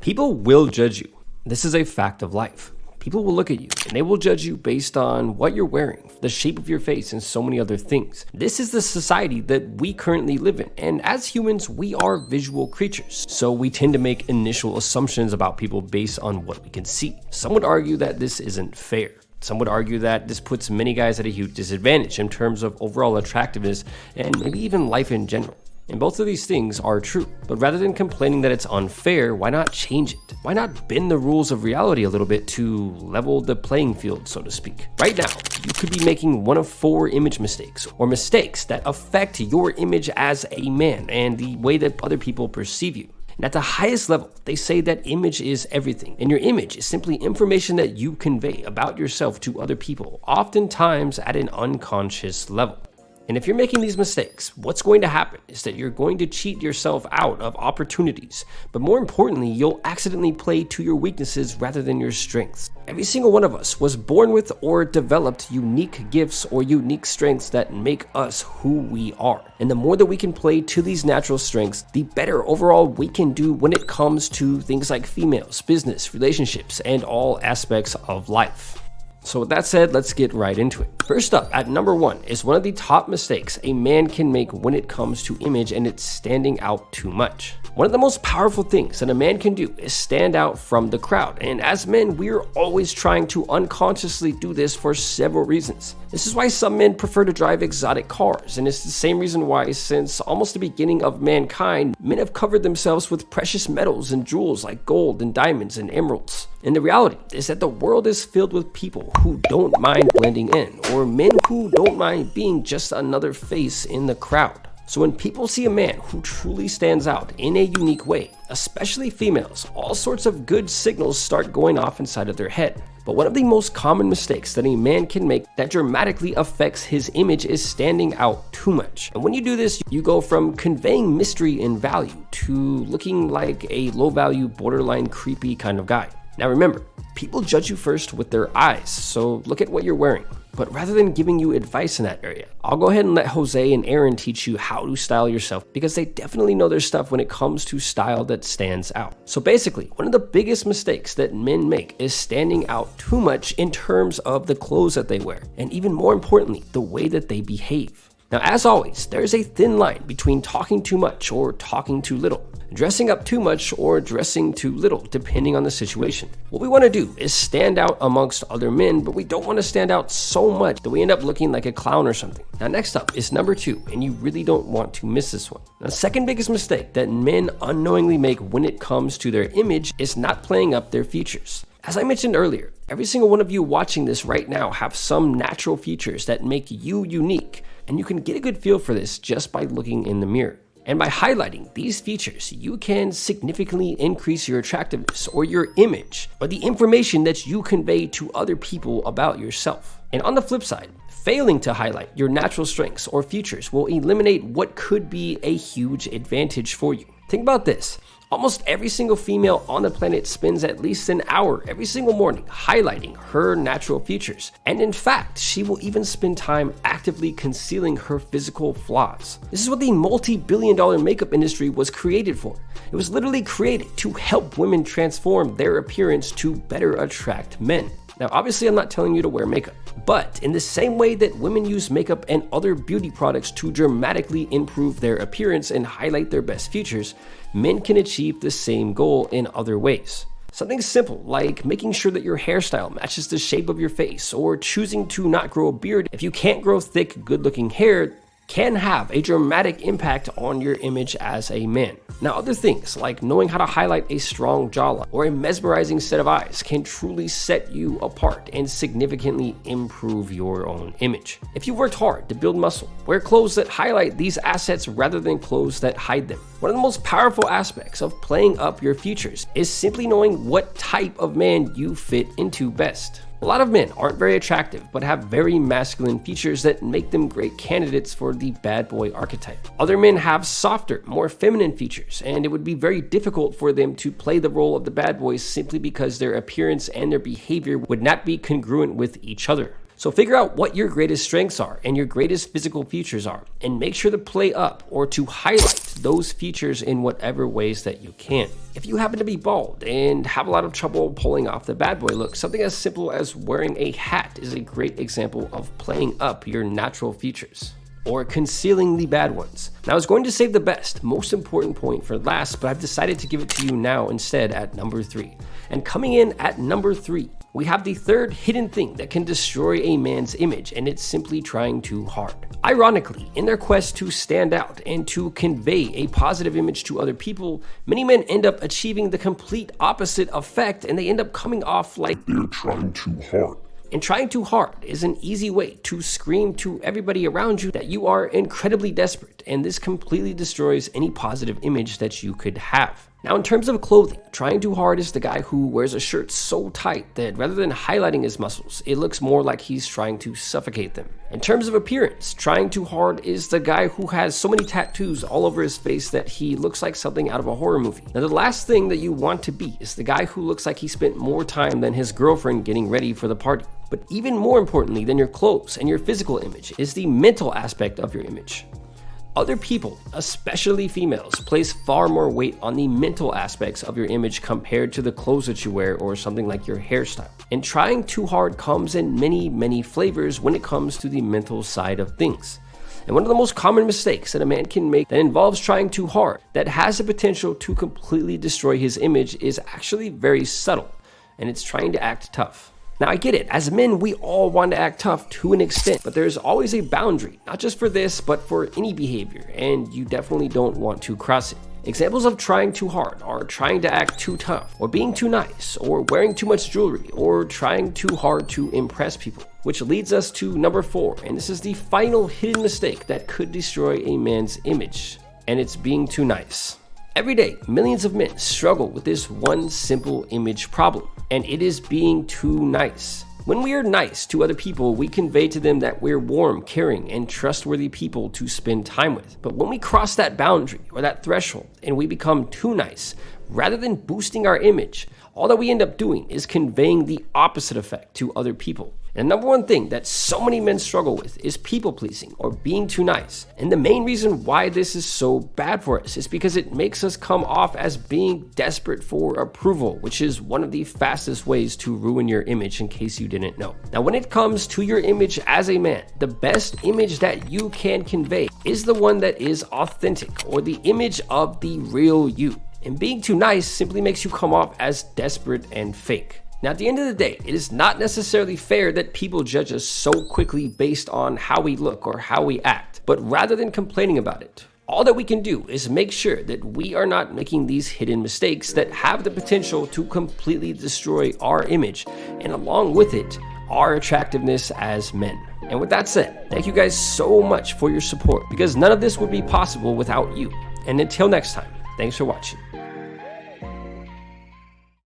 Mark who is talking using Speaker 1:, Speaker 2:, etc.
Speaker 1: People will judge you. This is a fact of life. People will look at you and they will judge you based on what you're wearing, the shape of your face, and so many other things. This is the society that we currently live in. And as humans, we are visual creatures. So we tend to make initial assumptions about people based on what we can see. Some would argue that this isn't fair. Some would argue that this puts many guys at a huge disadvantage in terms of overall attractiveness and maybe even life in general. And both of these things are true. But rather than complaining that it's unfair, why not change it? Why not bend the rules of reality a little bit to level the playing field, so to speak? Right now, you could be making one of 4 image mistakes, or mistakes that affect your image as a man and the way that other people perceive you. And at the highest level, they say that image is everything, and your image is simply information that you convey about yourself to other people, oftentimes at an unconscious level. And if you're making these mistakes, what's going to happen is that you're going to cheat yourself out of opportunities, but more importantly, you'll accidentally play to your weaknesses rather than your strengths. Every single one of us was born with or developed unique gifts or unique strengths that make us who we are. And the more that we can play to these natural strengths, the better overall we can do when it comes to things like females, business, relationships, and all aspects of life. So with that said, let's get right into it. First up, at number 1 is one of the top mistakes a man can make when it comes to image, and it's standing out too much. One of the most powerful things that a man can do is stand out from the crowd. And as men, we're always trying to unconsciously do this for several reasons. This is why some men prefer to drive exotic cars, and it's the same reason why, since almost the beginning of mankind, men have covered themselves with precious metals and jewels like gold and diamonds and emeralds. And the reality is that the world is filled with people who don't mind blending in, or men who don't mind being just another face in the crowd. So when people see a man who truly stands out in a unique way, especially females, all sorts of good signals start going off inside of their head. But one of the most common mistakes that a man can make that dramatically affects his image is standing out too much. And when you do this, you go from conveying mystery and value to looking like a low-value, borderline creepy kind of guy. Now remember, people judge you first with their eyes, so look at what you're wearing. But rather than giving you advice in that area, I'll go ahead and let Jose and Aaron teach you how to style yourself, because they definitely know their stuff when it comes to style that stands out. So basically, one of the biggest mistakes that men make is standing out too much in terms of the clothes that they wear, and even more importantly, the way that they behave. Now, as always, there's a thin line between talking too much or talking too little, dressing up too much or dressing too little, depending on the situation. What we want to do is stand out amongst other men, but we don't want to stand out so much that we end up looking like a clown or something. Now, next up is number 2, and you really don't want to miss this one. Now, the second biggest mistake that men unknowingly make when it comes to their image is not playing up their features. As I mentioned earlier, every single one of you watching this right now have some natural features that make you unique, and you can get a good feel for this just by looking in the mirror. And by highlighting these features, you can significantly increase your attractiveness or your image, or the information that you convey to other people about yourself. And on the flip side, failing to highlight your natural strengths or features will eliminate what could be a huge advantage for you. Think about this. Almost every single female on the planet spends at least an hour every single morning highlighting her natural features. And in fact, she will even spend time actively concealing her physical flaws. This is what the multi-billion-dollar makeup industry was created for. It was literally created to help women transform their appearance to better attract men. Now, obviously, I'm not telling you to wear makeup, but in the same way that women use makeup and other beauty products to dramatically improve their appearance and highlight their best features, men can achieve the same goal in other ways. Something simple like making sure that your hairstyle matches the shape of your face, or choosing to not grow a beard if you can't grow thick, good-looking hair, can have a dramatic impact on your image as a man. Now, other things like knowing how to highlight a strong jawline or a mesmerizing set of eyes can truly set you apart and significantly improve your own image. If you worked hard to build muscle, wear clothes that highlight these assets rather than clothes that hide them. One of the most powerful aspects of playing up your features is simply knowing what type of man you fit into best. A lot of men aren't very attractive, but have very masculine features that make them great candidates for the bad boy archetype. Other men have softer, more feminine features, and it would be very difficult for them to play the role of the bad boys simply because their appearance and their behavior would not be congruent with each other. So figure out what your greatest strengths are and your greatest physical features are, and make sure to play up or to highlight those features in whatever ways that you can. If you happen to be bald and have a lot of trouble pulling off the bad boy look, something as simple as wearing a hat is a great example of playing up your natural features, or concealing the bad ones. Now, I was going to save the best, most important point for last, but I've decided to give it to you now instead at number 3. And coming in at number 3, we have the third hidden thing that can destroy a man's image, and it's simply trying too hard. Ironically, in their quest to stand out and to convey a positive image to other people, many men end up achieving the complete opposite effect, and they end up coming off like
Speaker 2: they're trying too hard.
Speaker 1: And trying too hard is an easy way to scream to everybody around you that you are incredibly desperate, and this completely destroys any positive image that you could have. Now, in terms of clothing, trying too hard is the guy who wears a shirt so tight that rather than highlighting his muscles, it looks more like he's trying to suffocate them. In terms of appearance, trying too hard is the guy who has so many tattoos all over his face that he looks like something out of a horror movie. Now, the last thing that you want to be is the guy who looks like he spent more time than his girlfriend getting ready for the party. But even more importantly than your clothes and your physical image is the mental aspect of your image. Other people, especially females, place far more weight on the mental aspects of your image compared to the clothes that you wear or something like your hairstyle. And trying too hard comes in many flavors when it comes to the mental side of things. And one of the most common mistakes that a man can make that involves trying too hard, that has the potential to completely destroy his image, is actually very subtle, and it's trying to act tough. Now, I get it, as men, we all want to act tough to an extent, but there's always a boundary, not just for this, but for any behavior, and you definitely don't want to cross it. Examples of trying too hard are trying to act too tough, or being too nice, or wearing too much jewelry, or trying too hard to impress people. Which leads us to number 4, and this is the final hidden mistake that could destroy a man's image, and it's being too nice. Every day, millions of men struggle with this one simple image problem, and it is being too nice. When we are nice to other people, we convey to them that we're warm, caring, and trustworthy people to spend time with. But when we cross that boundary or that threshold and we become too nice, rather than boosting our image, all that we end up doing is conveying the opposite effect to other people. And the number one thing that so many men struggle with is people pleasing or being too nice. And the main reason why this is so bad for us is because it makes us come off as being desperate for approval, which is one of the fastest ways to ruin your image, in case you didn't know. Now, when it comes to your image as a man, the best image that you can convey is the one that is authentic, or the image of the real you. And being too nice simply makes you come off as desperate and fake. Now, at the end of the day, it is not necessarily fair that people judge us so quickly based on how we look or how we act. But rather than complaining about it, all that we can do is make sure that we are not making these hidden mistakes that have the potential to completely destroy our image, and along with it, our attractiveness as men. And with that said, thank you guys so much for your support, because none of this would be possible without you. And until next time, thanks for watching.